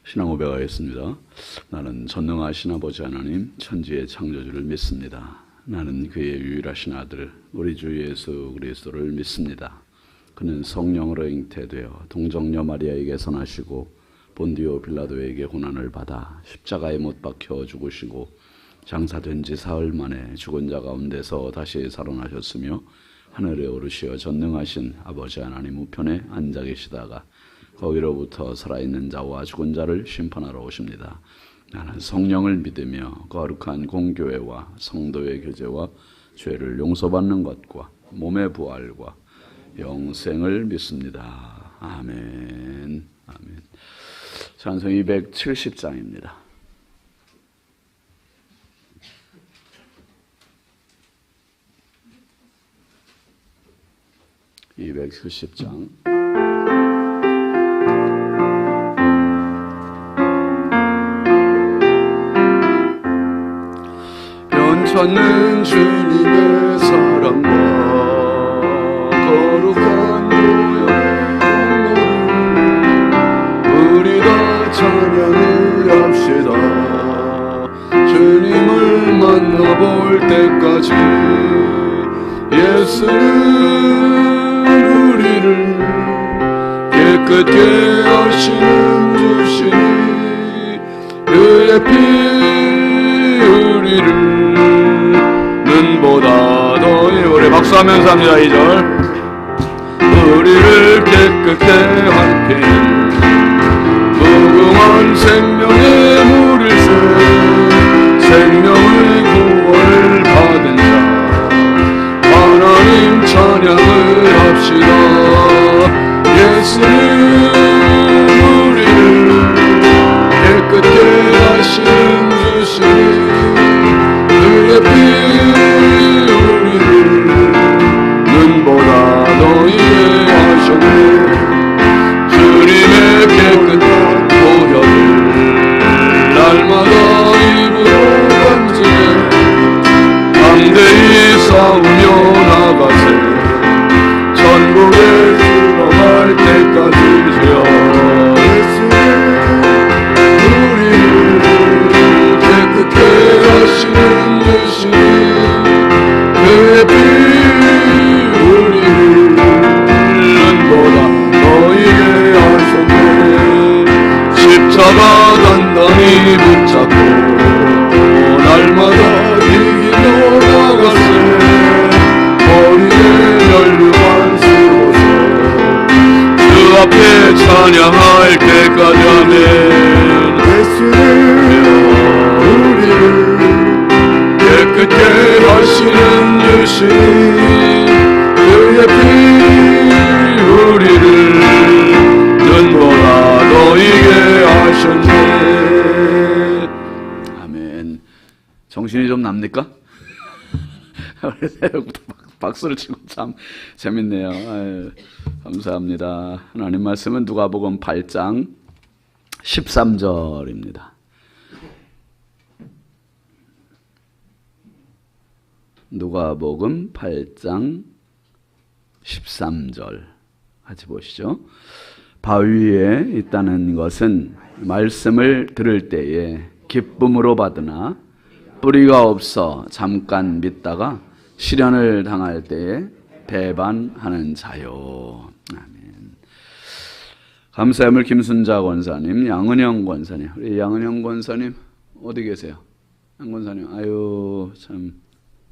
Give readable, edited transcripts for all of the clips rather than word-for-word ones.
신앙 고백하겠습니다. 나는 전능하신 아버지 하나님 천지의 창조주를 믿습니다. 나는 그의 유일하신 아들 우리 주 예수 그리스도를 믿습니다. 그는 성령으로 잉태되어 동정녀 마리아에게서 나시고 본디오 빌라도에게 고난을 받아 십자가에 못 박혀 죽으시고 장사된 지 사흘 만에 죽은 자 가운데서 다시 살아나셨으며 하늘에 오르시어 전능하신 아버지 하나님 우편에 앉아 계시다가 거기로부터 살아있는 자와 죽은 자를 심판하러 오십니다. 나는 성령을 믿으며 거룩한 공교회와 성도의 교제와 죄를 용서받는 것과 몸의 부활과 영생을 믿습니다. 아멘. 아멘. 찬송 270장입니다. 270장. 변찮는 주님의 사랑과 거룩한 교회의 공로를 우리 다 찬양을 합시다. 주님을 만나볼 때까지 예수는 우리를 깨끗게 하시는 주시니 그의 피 우리를 눈보다 더히 우리 박수하면서 합니다. 2절 우리를 깨끗게 할 피는 무궁한 생명의 물일새 생명의 구원을 받은 자 하나님 찬양을 합시다. 예수는 우리를 깨끗게 하시는 주시니 그의 피 우리를 눈보다 너희에 하셨네. 주님의 깨끗한 보혈을 날마다 입으로 간증해 담대히 싸우며 나가세. 천국에 들어갈 때까지 주여 우리를 깨끗게 하시는 주시니 그의 피 우리를 눈보다 너희에 하셨네. 십자가 단단히 붙잡고 날마다 이기며 나가세. 머리에 연료만 쓰고서 주 앞에 찬양할 때까지 아멘. 예수는 우리를 깨끗게 하시는 주시니 그의 피 우리를 눈보다 너희게 하셨네. 아멘. 정신이 좀 납니까? 박수를 치고 참 재밌네요. 아유, 감사합니다. 하나님 말씀은 누가복음 8장 13절입니다. 누가복음 8장 13절 같이 보시죠. 바위에 있다는 것은 말씀을 들을 때에 기쁨으로 받으나 뿌리가 없어 잠깐 믿다가 시련을 당할 때에 배반하는 자요. 아멘. 감사함을 김순자 권사님, 양은영 권사님, 우리 양은영 권사님 어디 계세요? 양 권사님, 아유 참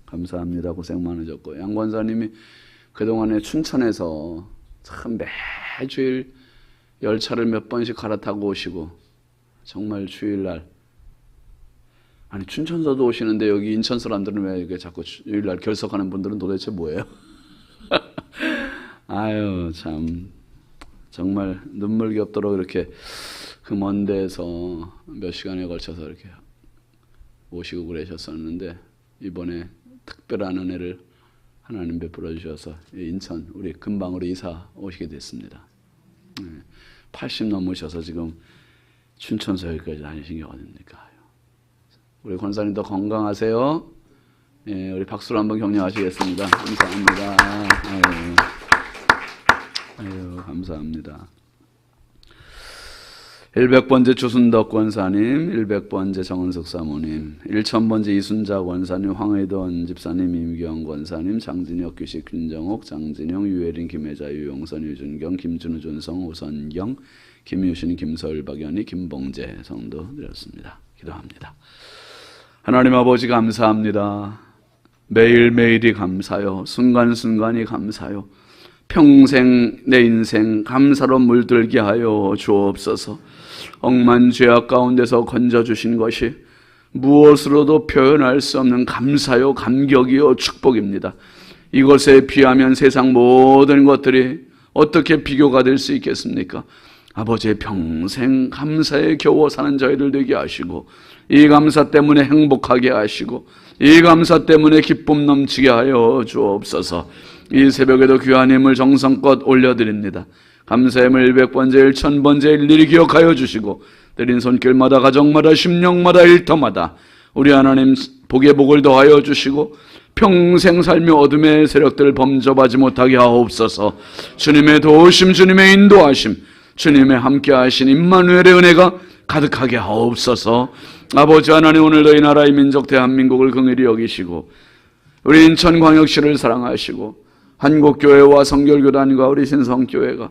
감사합니다. 고생 많으셨고 양 권사님이 그동안에 춘천에서 참 매주일 열차를 몇 번씩 갈아타고 오시고 정말 주일날 아니 춘천서도 오시는데 여기 인천 사람들은 왜 이렇게 자꾸 주일날 결석하는 분들은 도대체 뭐예요? 아유 참 정말 눈물겹도록 이렇게 그 먼 데에서 몇 시간에 걸쳐서 이렇게 오시고 그러셨었는데 이번에 특별한 은혜를 하나님 베풀어 주셔서 인천 우리 금방으로 이사 오시게 됐습니다. 80 넘으셔서 지금 춘천서 여기까지 다니신 게 어딥니까? 우리 권사님도 건강하세요. 예, 우리 박수로 한번 격려하시겠습니다. 감사합니다. 아유, 감사합니다. 100번째 주순덕 권사님, 100번째 정은석 사모님, 1000번째 이순자 권사님, 황의돈 집사님, 임경 권사님, 장진혁, 규식, 김정옥, 장진영, 유혜린, 김혜자, 유용선, 유준경, 김준우, 준성, 오선경, 김유신, 김서울, 박연희, 김봉재 성도 드렸습니다. 기도합니다. 하나님 아버지 감사합니다. 매일매일이 감사요. 순간순간이 감사요. 평생 내 인생 감사로 물들게 하여 주옵소서. 억만 죄악 가운데서 건져주신 것이 무엇으로도 표현할 수 없는 감사요, 감격이요, 축복입니다. 이것에 비하면 세상 모든 것들이 어떻게 비교가 될 수 있겠습니까? 아버지의 평생 감사에 겨워 사는 저희들 되게 하시고, 이 감사 때문에 행복하게 하시고, 이 감사 때문에 기쁨 넘치게 하여 주옵소서. 이 새벽에도 귀한 힘을 정성껏 올려드립니다. 감사의 힘을 100번째, 1000번째 일일이 기억하여 주시고, 드린 손길마다, 가정마다, 심령마다, 일터마다 우리 하나님 복의 복을 더하여 주시고, 평생 살며 어둠의 세력들을 범접하지 못하게 하옵소서. 주님의 도우심, 주님의 인도하심, 주님의 함께하신 임마누엘의 은혜가 가득하게 하옵소서. 아버지 하나님, 오늘도 이 나라의 민족 대한민국을 긍휼히 여기시고, 우리 인천광역시를 사랑하시고, 한국교회와 성결교단과 우리 신성교회가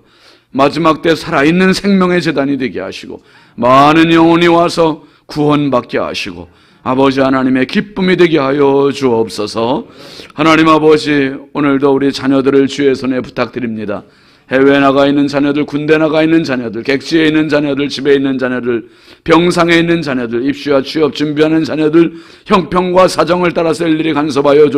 마지막 때 살아있는 생명의 재단이 되게 하시고, 많은 영혼이 와서 구원받게 하시고, 아버지 하나님의 기쁨이 되게 하여 주옵소서. 하나님 아버지, 오늘도 우리 자녀들을 주의 손에 부탁드립니다. 해외에 나가 있는 자녀들, 군대 나가 있는 자녀들, 객지에 있는 자녀들, 집에 있는 자녀들, 병상에 있는 자녀들, 입시와 취업 준비하는 자녀들, 형편과 사정을 따라서 일일이 간섭하여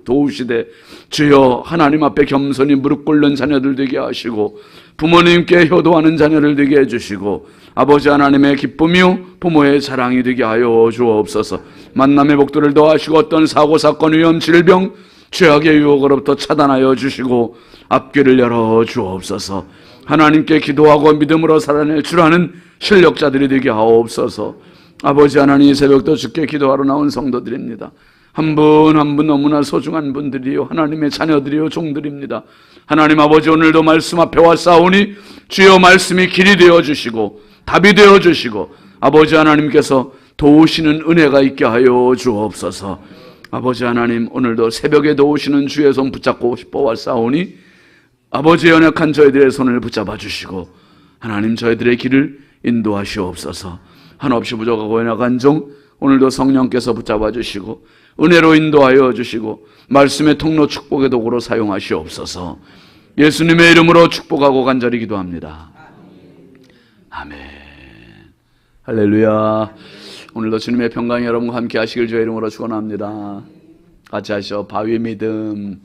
도우시되, 주여 하나님 앞에 겸손히 무릎 꿇는 자녀들 되게 하시고, 부모님께 효도하는 자녀를 되게 해주시고, 아버지 하나님의 기쁨이요 부모의 자랑이 되게 하여 주옵소서. 만남의 복들을 더하시고, 어떤 사고, 사건, 위험, 질병, 죄악의 유혹으로부터 차단하여 주시고, 앞길을 열어 주옵소서. 하나님께 기도하고 믿음으로 살아낼 줄 아는 실력자들이 되게 하옵소서. 아버지 하나님, 이 새벽도 주께 기도하러 나온 성도들입니다. 한 분 한 분 너무나 소중한 분들이요, 하나님의 자녀들이요, 종들입니다. 하나님 아버지, 오늘도 말씀 앞에 와 싸우니 주여 말씀이 길이 되어 주시고 답이 되어 주시고, 아버지 하나님께서 도우시는 은혜가 있게 하여 주옵소서. 아버지 하나님, 오늘도 새벽에 도우시는 주의 손 붙잡고 싶어 와 싸우니 아버지의 연약한 저희들의 손을 붙잡아 주시고, 하나님 저희들의 길을 인도하시옵소서. 한없이 부족하고 연약한 종 오늘도 성령께서 붙잡아 주시고 은혜로 인도하여 주시고 말씀의 통로 축복의 도구로 사용하시옵소서. 예수님의 이름으로 축복하고 간절히 기도합니다. 아멘. 할렐루야. 오늘도 주님의 평강이 여러분과 함께 하시길 주의 이름으로 축원합니다. 같이 하시죠. 바위 믿음.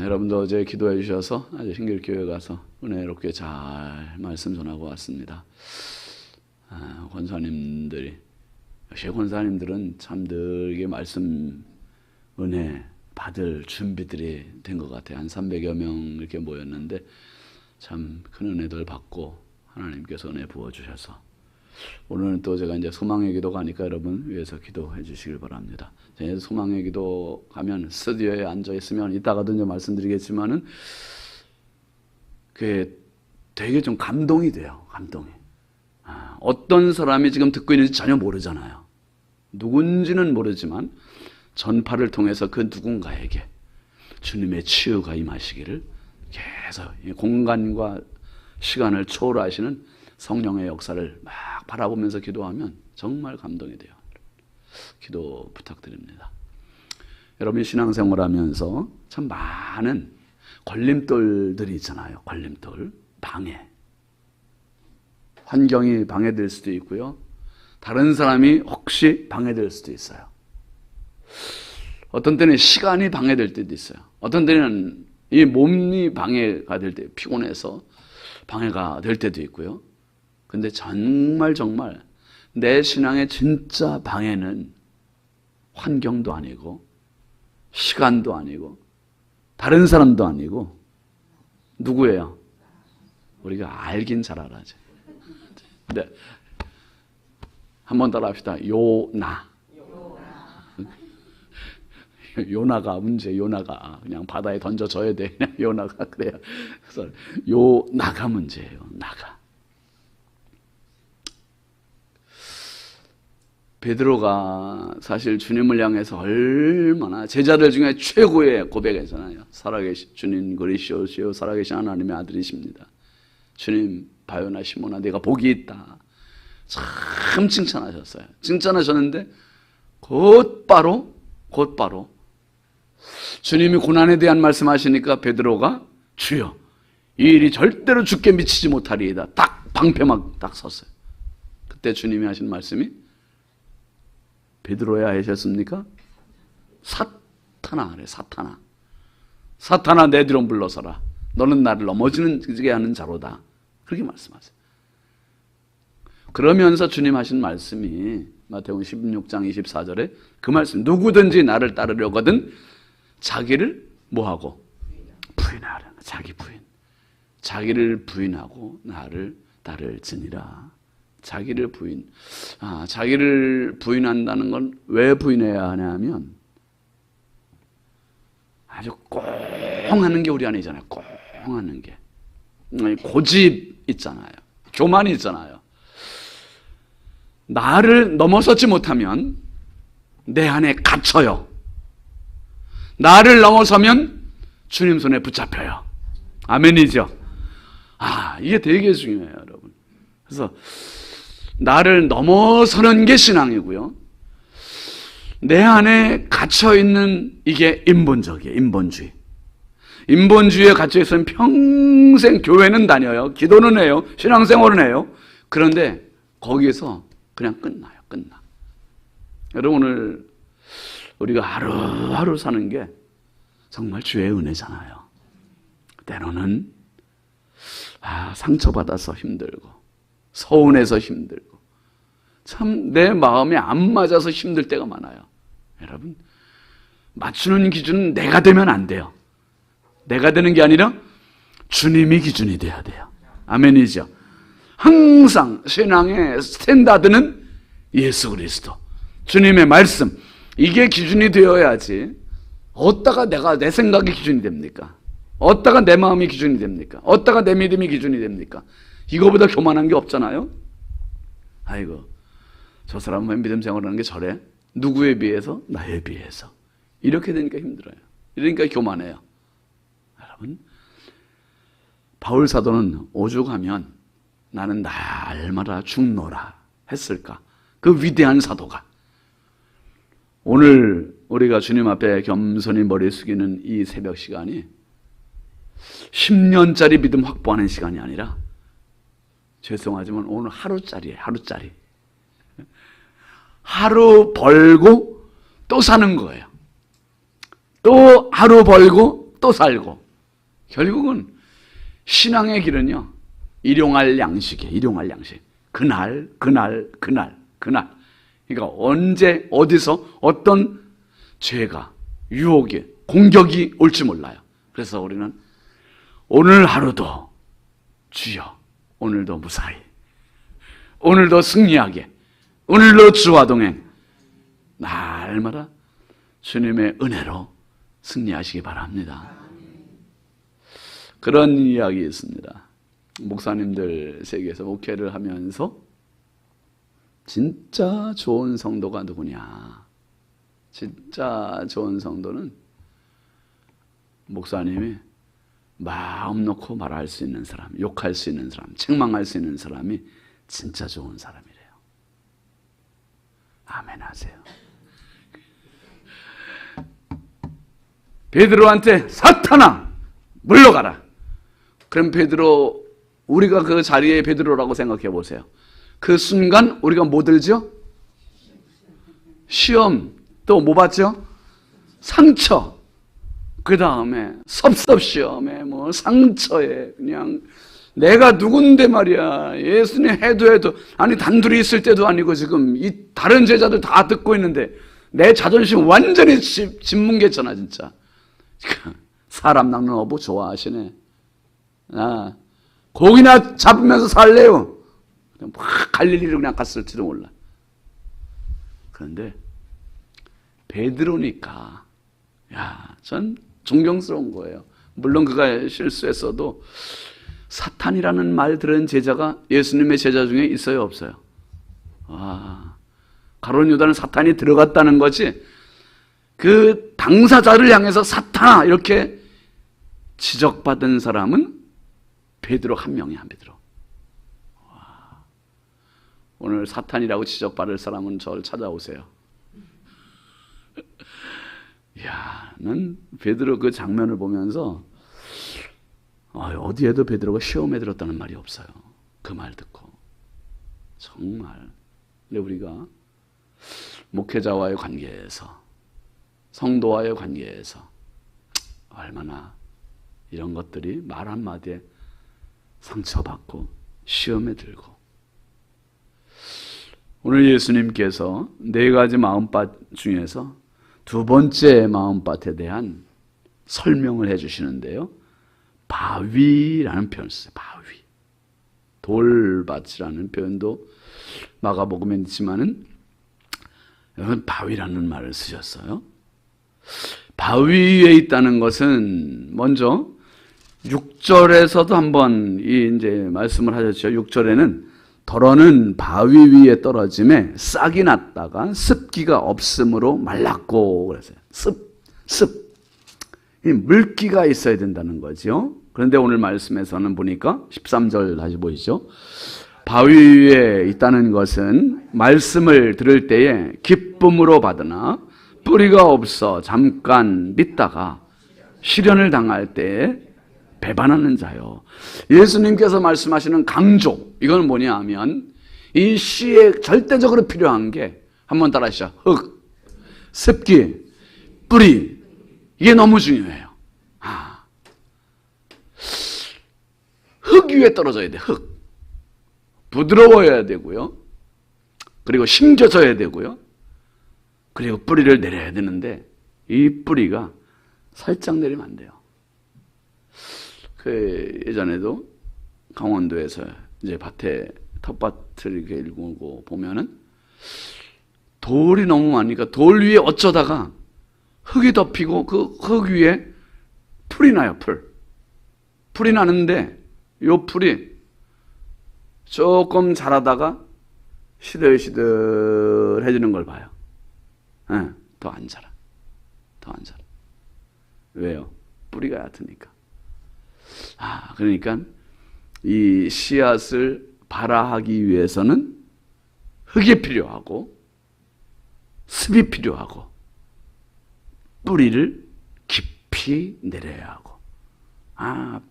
여러분도 어제 기도해 주셔서 아주 신길교회 가서 은혜롭게 잘 말씀 전하고 왔습니다. 권사님들이, 역시 권사님들은 참 늘 이게 말씀 은혜 받을 준비들이 된 것 같아요. 한 300여 명 이렇게 모였는데 참 큰 은혜들 받고 하나님께서 은혜 부어주셔서, 오늘은 또 제가 이제 소망의 기도 가니까 여러분 위해서 기도해 주시길 바랍니다. 소망의 기도 가면 스튜디오에 앉아 있으면 이따가도 이제 말씀드리겠지만은 그게 되게 좀 감동이 돼요. 감동이. 어떤 사람이 지금 듣고 있는지 전혀 모르잖아요. 누군지는 모르지만 전파를 통해서 그 누군가에게 주님의 치유가 임하시기를 계속 공간과 시간을 초월하시는 성령의 역사를 막 바라보면서 기도하면 정말 감동이 돼요. 기도 부탁드립니다. 여러분이 신앙생활 하면서 참 많은 걸림돌들이 있잖아요. 걸림돌, 방해. 환경이 방해될 수도 있고요. 다른 사람이 혹시 방해될 수도 있어요. 어떤 때는 시간이 방해될 때도 있어요. 어떤 때는 이 몸이 방해가 될 때, 피곤해서 방해가 될 때도 있고요. 근데 정말 내 신앙의 진짜 방해는 환경도 아니고 시간도 아니고 다른 사람도 아니고 누구예요? 우리가 알긴 잘 알아야지. 네. 한번 따라 합시다. 요나. 요나가 문제. 요나가 그냥 바다에 던져줘야 돼. 그냥 요나가. 그래요. 그래서 요나가 문제예요. 나가. 베드로가 사실 주님을 향해서 얼마나 제자들 중에 최고의 고백했잖아요. 살아계신 주님 그리스도시요 살아계신 하나님의 아들이십니다. 주님 바요나 시모나 내가 복이 있다. 참 칭찬하셨어요. 칭찬하셨는데 곧바로 주님이 고난에 대한 말씀하시니까 베드로가 주여 이 일이 절대로 주께 미치지 못하리이다. 딱 방패막 딱 섰어요. 그때 주님이 하신 말씀이 베드로야 하셨습니까? 사탄아 그래 사탄아 내 뒤로 물러서라. 너는 나를 넘어지게 하는 자로다. 그렇게 말씀하세요. 그러면서 주님 하신 말씀이 마태복음 16장 24절에 그 말씀 누구든지 나를 따르려거든 자기를 뭐하고? 부인하라. 자기 부인. 자기를 부인하고 나를 따를지니라. 자기를 부인. 자기를 부인한다는 건 왜 부인해야 하냐 하면 아주 꽁 하는 게 우리 안에 있잖아요. 꽁 하는 게. 고집 있잖아요. 교만이 있잖아요. 나를 넘어서지 못하면 내 안에 갇혀요. 나를 넘어서면 주님 손에 붙잡혀요. 아멘이죠? 이게 되게 중요해요, 여러분. 그래서 나를 넘어서는 게 신앙이고요. 내 안에 갇혀있는 이게 인본적이에요. 인본주의. 인본주의에 갇혀있으면 평생 교회는 다녀요. 기도는 해요. 신앙생활은 해요. 그런데 거기에서 그냥 끝나. 여러분 오늘 우리가 하루하루 사는 게 정말 주의 은혜잖아요. 때로는 상처받아서 힘들고 서운해서 힘들고 참 내 마음에 안 맞아서 힘들 때가 많아요. 여러분 맞추는 기준은 내가 되면 안 돼요. 내가 되는 게 아니라 주님이 기준이 돼야 돼요. 아멘이죠. 항상 신앙의 스탠다드는 예수 그리스도 주님의 말씀 이게 기준이 되어야지 어디다가 내 생각이 기준이 됩니까? 어디다가 내 마음이 기준이 됩니까? 어디다가 내 믿음이 기준이 됩니까? 이거보다 교만한 게 없잖아요. 아이고 저 사람은 왜 믿음 생활하는 게 저래? 누구에 비해서? 나에 비해서. 이렇게 되니까 힘들어요. 이러니까 교만해요. 여러분 바울 사도는 오죽하면 나는 날마다 죽노라 했을까? 그 위대한 사도가 오늘 우리가 주님 앞에 겸손히 머리 숙이는 이 새벽 시간이 10년짜리 믿음 확보하는 시간이 아니라 죄송하지만 오늘 하루짜리예요. 하루짜리. 하루 벌고 또 사는 거예요. 또 하루 벌고 또 살고 결국은 신앙의 길은요. 일용할 양식이에요. 일용할 양식. 그날. 그러니까 언제 어디서 어떤 죄가 유혹이 공격이 올지 몰라요. 그래서 우리는 오늘 하루도 주여 오늘도 무사히 오늘도 승리하게 오늘도 주와 동행 날마다 주님의 은혜로 승리하시기 바랍니다. 그런 이야기 있습니다. 목사님들 세계에서 목회를 하면서 진짜 좋은 성도가 누구냐? 진짜 좋은 성도는 목사님이 마음 놓고 말할 수 있는 사람, 욕할 수 있는 사람, 책망할 수 있는 사람이 진짜 좋은 사람이래요. 아멘 하세요. 베드로한테 사탄아 물러가라. 그럼 베드로 우리가 그 자리에 베드로라고 생각해 보세요. 그 순간 우리가 뭐 들죠? 시험. 또 뭐 받죠? 상처. 그 다음에 섭섭시험에 뭐 상처에 그냥 내가 누군데 말이야. 예수님 해도 아니 단둘이 있을 때도 아니고 지금 이 다른 제자들 다 듣고 있는데 내 자존심 완전히 짓뭉갰잖아 진짜. 사람 낚는 어부 좋아하시네. 고기나 잡으면서 살래요. 그냥 막 갈릴리로 그냥 갔을지도 몰라. 그런데 베드로니까 전 존경스러운 거예요. 물론 그가 실수했어도 사탄이라는 말 들은 제자가 예수님의 제자 중에 있어요 없어요? 가룟 유다는 사탄이 들어갔다는 거지, 그 당사자를 향해서 사탄아 이렇게 지적받은 사람은 베드로 한 명이야. 베드로. 와. 오늘 사탄이라고 지적받을 사람은 저를 찾아오세요. 이야, 난 베드로 그 장면을 보면서 어디에도 베드로가 시험에 들었다는 말이 없어요. 그 말 듣고. 정말. 근데 우리가 목회자와의 관계에서, 성도와의 관계에서 얼마나 이런 것들이 말 한마디에 상처받고 시험에 들고. 오늘 예수님께서 4가지 마음밭 중에서 2번째 마음밭에 대한 설명을 해주시는데요. 바위라는 표현을 써요. 바위. 돌밭이라는 표현도 마가복음에 있지만은 여러분 바위라는 말을 쓰셨어요. 바위 위에 있다는 것은 먼저 6절에서도 한번 이제 말씀을 하셨죠. 6절에는 덜어는 바위 위에 떨어짐에 싹이 났다가 습기가 없으므로 말랐고 그랬어요. 습. 이 물기가 있어야 된다는 거죠. 그런데 오늘 말씀에서는 보니까 13절 다시 보이죠. 바위 위에 있다는 것은 말씀을 들을 때에 기쁨으로 받으나 뿌리가 없어 잠깐 믿다가 시련을 당할 때에 배반하는 자요. 예수님께서 말씀하시는 강조, 이건 뭐냐 하면 이 시에 절대적으로 필요한 게, 한번 따라 하시죠. 흙, 습기, 뿌리. 이게 너무 중요해요. 흙 위에 떨어져야 돼. 흙. 부드러워야 되고요. 그리고 심겨져야 되고요. 그리고 뿌리를 내려야 되는데 이 뿌리가 살짝 내리면 안 돼요. 예전에도 강원도에서 이제 밭에 텃밭을 이렇게 일구고 보면은 돌이 너무 많으니까 돌 위에 어쩌다가 흙이 덮이고 그 흙 위에 풀이 나요. 풀이 나는데 요 풀이 조금 자라다가 시들시들해지는 걸 봐요. 더 안 자라. 왜요? 뿌리가 얕으니까. 그러니까 이 씨앗을 발화하기 위해서는 흙이 필요하고 습이 필요하고 뿌리를 깊이 내려야 하고.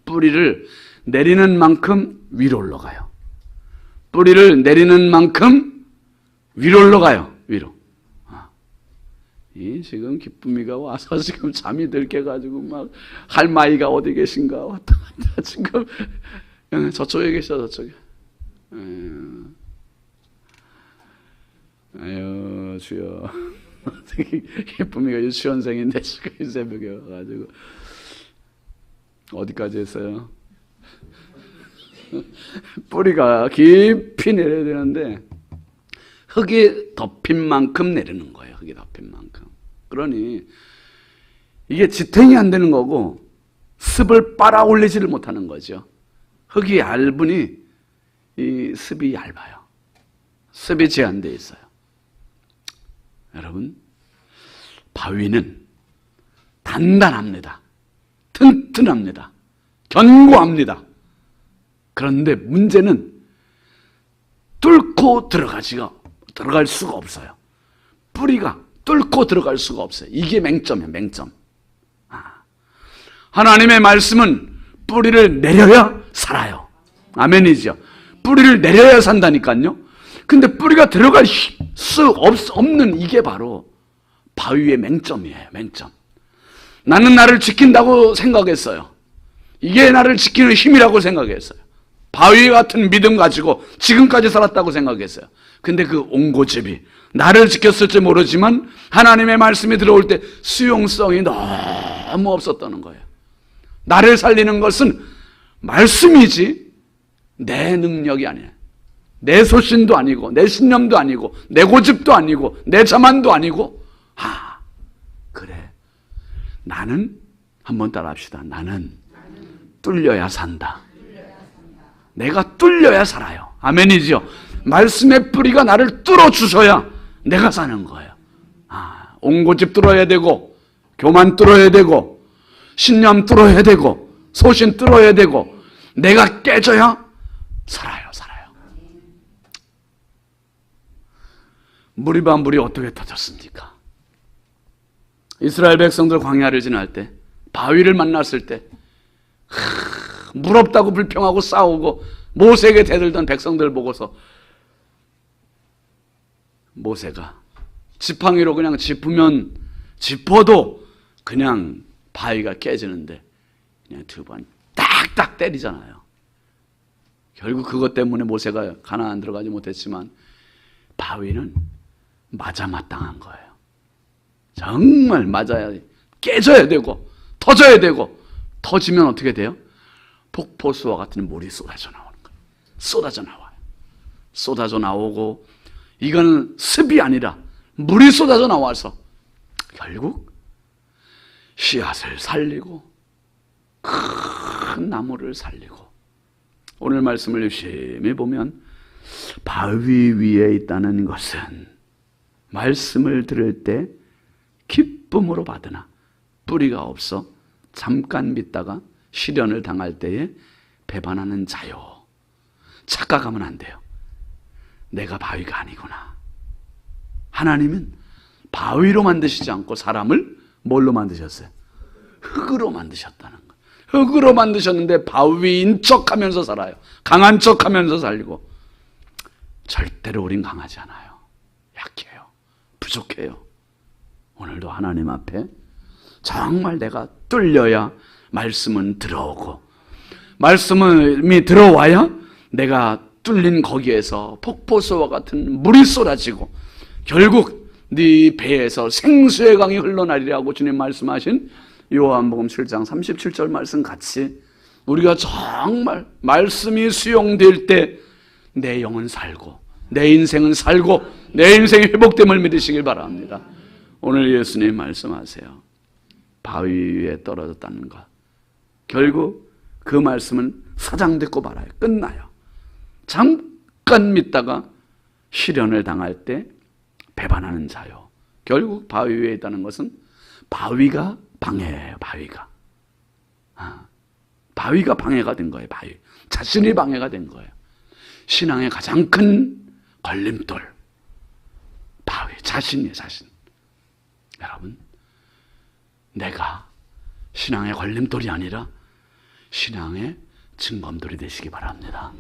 뿌리를 내리는 만큼 위로 올라가요. 뿌리를 내리는 만큼 위로 올라가요. 위로. 지금 기쁨이가 와서 지금 잠이 들게가지고 막 할마이가 어디 계신가 왔다 갔다 지금 저쪽에 계셔. 저쪽에. 아유 주여. 기쁨이가 유치원생인데 지금 이 새벽에 와가지고 어디까지 했어요? 뿌리가 깊이 내려야 되는데 흙이 덮인 만큼 내리는 거예요. 흙이 덮인 만큼. 그러니 이게 지탱이 안 되는 거고 습을 빨아 올리지를 못하는 거죠. 흙이 얇으니 이 습이 얇아요. 습이 제한되어 있어요. 여러분, 바위는 단단합니다. 튼튼합니다. 견고합니다. 그런데 문제는 뚫고 들어갈 수가 없어요. 뿌리가 뚫고 들어갈 수가 없어요. 이게 맹점이에요. 맹점. 하나님의 말씀은 뿌리를 내려야 살아요. 아멘이죠. 뿌리를 내려야 산다니까요. 근데 뿌리가 들어갈 수 없는 이게 바로 바위의 맹점이에요. 맹점. 나는 나를 지킨다고 생각했어요. 이게 나를 지키는 힘이라고 생각했어요. 바위 같은 믿음 가지고 지금까지 살았다고 생각했어요. 근데 그 옹고집이 나를 지켰을지 모르지만 하나님의 말씀이 들어올 때 수용성이 너무 없었다는 거예요. 나를 살리는 것은 말씀이지 내 능력이 아니에요. 내 소신도 아니고 내 신념도 아니고 내 고집도 아니고 내 자만도 아니고. 그래, 나는 한번 따라합시다. 나는 뚫려야 산다. 내가 뚫려야 살아요. 아멘이죠. 말씀의 뿌리가 나를 뚫어주셔야 내가 사는 거예요. 옹고집 뚫어야 되고, 교만 뚫어야 되고, 신념 뚫어야 되고, 소신 뚫어야 되고, 내가 깨져야 살아요. 물이 어떻게 터졌습니까? 이스라엘 백성들 광야를 지날 때, 바위를 만났을 때, 물 없다고 불평하고 싸우고 모세에게 대들던 백성들 보고서 모세가 지팡이로 그냥 짚어도 그냥 바위가 깨지는데 그냥 2번 딱딱 때리잖아요. 결국 그것 때문에 모세가 가나안 들어가지 못했지만 바위는 맞아 마땅한 거예요. 정말 맞아야 깨져야 되고 터져야 되고, 터지면 어떻게 돼요? 폭포수와 같은 물이 쏟아져 나오는 거예요. 쏟아져 나와요. 쏟아져 나오고, 이건 습이 아니라 물이 쏟아져 나와서 결국 씨앗을 살리고 큰 나무를 살리고, 오늘 말씀을 유심히 보면 바위 위에 있다는 것은 말씀을 들을 때 기쁨으로 받으나 뿌리가 없어 잠깐 믿다가 시련을 당할 때에 배반하는 자요. 착각하면 안 돼요. 내가 바위가 아니구나. 하나님은 바위로 만드시지 않고 사람을 뭘로 만드셨어요? 흙으로 만드셨다는 거예요. 흙으로 만드셨는데 바위인 척하면서 살아요. 강한 척하면서 살고. 절대로 우린 강하지 않아요. 약해요. 부족해요. 오늘도 하나님 앞에 정말 내가 뚫려야 말씀은 들어오고, 말씀이 들어와야 내가 뚫린 거기에서 폭포수와 같은 물이 쏟아지고 결국 네 배에서 생수의 강이 흘러나리라고 주님 말씀하신 요한복음 7장 37절 말씀 같이 우리가 정말 말씀이 수용될 때 내 영은 살고 내 인생은 살고 내 인생의 회복됨을 믿으시길 바랍니다. 오늘 예수님 말씀하세요. 바위 위에 떨어졌다는 것, 결국 그 말씀은 사장됐고 말아요. 끝나요. 잠깐 믿다가 시련을 당할 때 배반하는 자요. 결국 바위 위에 있다는 것은 바위가 방해예요. 바위가 방해가 된 거예요. 바위 자신이 방해가 된 거예요. 신앙의 가장 큰 걸림돌, 바위 자신이에요. 자신. 여러분, 내가 신앙의 걸림돌이 아니라 신앙의 증거돌이 되시기 바랍니다.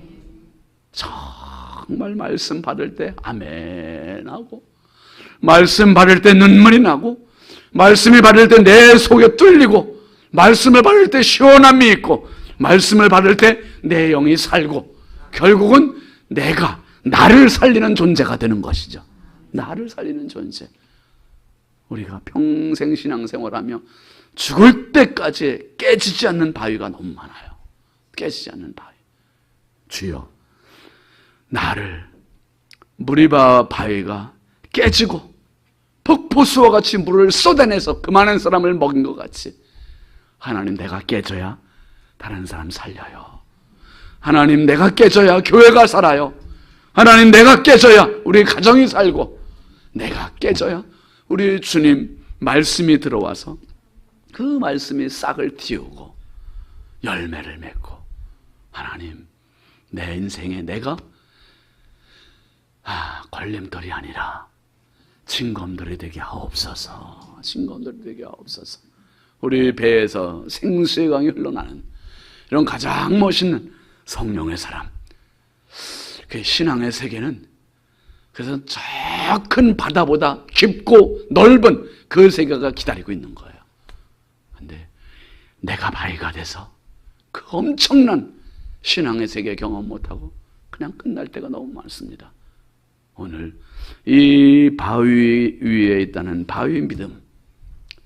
정말 말씀 받을 때 아멘 하고, 말씀 받을 때 눈물이 나고, 말씀을 받을 때 내 속에 뚫리고, 말씀을 받을 때 시원함이 있고, 말씀을 받을 때 내 영이 살고, 결국은 내가 나를 살리는 존재가 되는 것이죠. 나를 살리는 존재. 우리가 평생 신앙생활하며 죽을 때까지 깨지지 않는 바위가 너무 많아요. 깨지지 않는 바위. 주여, 나를 무리바 바위가 깨지고 폭포수와 같이 물을 쏟아내서 그 많은 사람을 먹인 것 같이 하나님, 내가 깨져야 다른 사람 살려요. 하나님, 내가 깨져야 교회가 살아요. 하나님, 내가 깨져야 우리 가정이 살고, 내가 깨져야 우리 주님 말씀이 들어와서 그 말씀이 싹을 틔우고 열매를 맺고, 하나님, 내 인생에 내가 걸림돌이 아니라 징검돌이 되게 하옵소서. 징검돌이 되게 하옵소서. 우리 배에서 생수의 강이 흘러나는 이런 가장 멋있는 성령의 사람, 그 신앙의 세계는 그래서 저 큰 바다보다 깊고 넓은 그 세계가 기다리고 있는 거예요. 근데 내가 바위가 돼서 그 엄청난 신앙의 세계 경험 못하고 그냥 끝날 때가 너무 많습니다. 오늘 이 바위 위에 있다는 바위 믿음,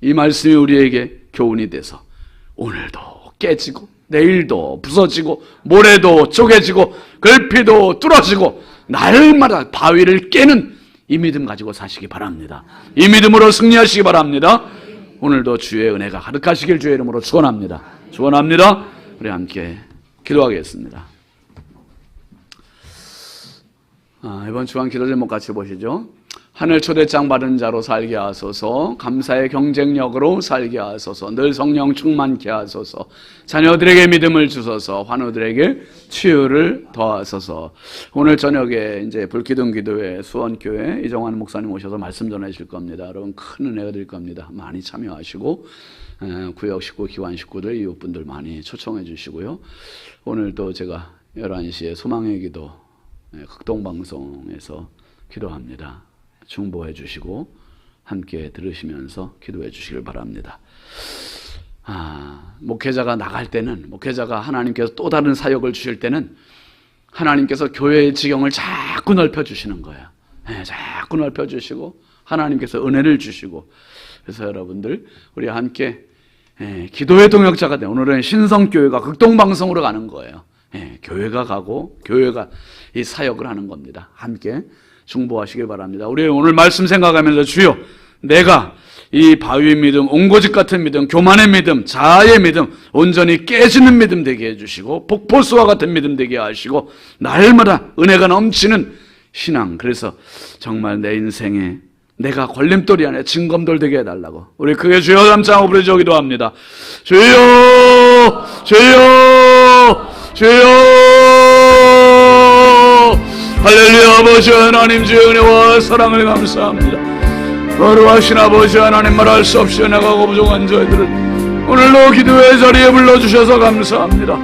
이 말씀이 우리에게 교훈이 돼서 오늘도 깨지고 내일도 부서지고 모레도 쪼개지고 글피도 뚫어지고 날마다 바위를 깨는 이 믿음 가지고 사시기 바랍니다. 이 믿음으로 승리하시기 바랍니다. 오늘도 주의 은혜가 가득하시길 주의 이름으로 축원합니다. 축원합니다. 우리 함께 기도하겠습니다. 이번 주간 기도 제목 같이 보시죠. 하늘 초대장 받은 자로 살게 하소서. 감사의 경쟁력으로 살게 하소서. 늘 성령 충만케 하소서. 자녀들에게 믿음을 주소서. 환우들에게 치유를 더하소서. 오늘 저녁에 이제 불기둥 기도회 수원교회 이정환 목사님 오셔서 말씀 전하실 겁니다. 여러분 큰 은혜가 될 겁니다. 많이 참여하시고 구역 식구, 기관 식구들, 이웃분들 많이 초청해 주시고요. 오늘도 제가 11시에 소망의 기도 극동방송에서 기도합니다. 중보해 주시고 함께 들으시면서 기도해 주시길 바랍니다. 목회자가 나갈 때는, 목회자가 하나님께서 또 다른 사역을 주실 때는 하나님께서 교회의 지경을 자꾸 넓혀주시는 거예요. 자꾸 넓혀주시고 하나님께서 은혜를 주시고, 그래서 여러분들 우리 함께 기도의 동역자가 돼. 오늘은 신성교회가 극동방송으로 가는 거예요. 교회가 가고 교회가 이 사역을 하는 겁니다. 함께 중보하시길 바랍니다. 우리 오늘 말씀 생각하면서 주여, 내가 이 바위의 믿음, 옹고집 같은 믿음, 교만의 믿음, 자아의 믿음, 온전히 깨지는 믿음 되게 해주시고 폭포수와 같은 믿음 되게 하시고 날마다 은혜가 넘치는 신앙, 그래서 정말 내 인생에 내가 걸림돌이 아니라 징검돌 되게 해달라고 우리 크게 주여 삼창하고 부르짖어 기도합니다. 주여, 주여, 주여. 할렐루야. 아버지 하나님, 주의 은혜와 사랑을 감사합니다. 거룩하신 아버지 하나님, 말할 수 없이 은혜가 부족한 저희들을 오늘도 기도의 자리에 불러주셔서 감사합니다.